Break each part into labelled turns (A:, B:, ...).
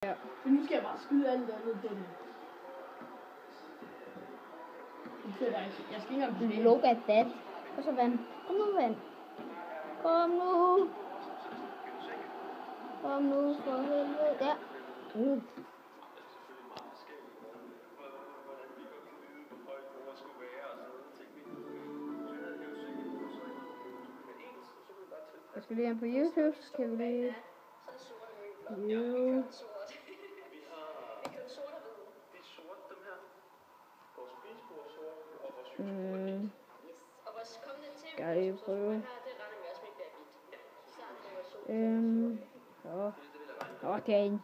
A: Ja.
B: Men nu skal jeg bare skyde alt andet på den. Jeg skal ikke engang bevæge.
A: Look at that. Og så vand. Kom nu, vand. Kom nu. Kom nu for helvede. Ja. Jeg skal lige ind på YouTube, så kan vi lige... Skal jeg prøve? Det er en.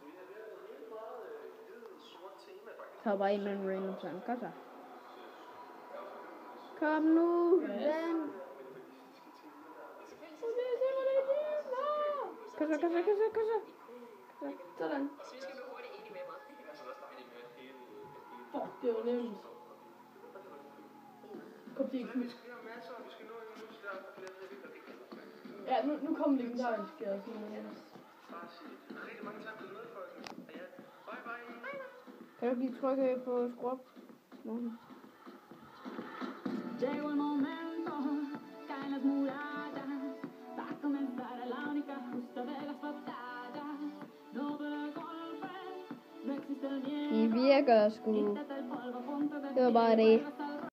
A: Så bare en med en random sang. Kom så. Kom nu, den. Kom så.
B: Sådan. Fuck, det var nemt. Kom til ikke. Ja, nu kom legendarisk og sådan noget.
A: Kan du lige trykke på scrub?
C: Llegó el momento, caen las murallas, va a comenzar la única justa de las batallas. No de golpe, no existe el miedo.
A: Det virker sgu. Det var bare det.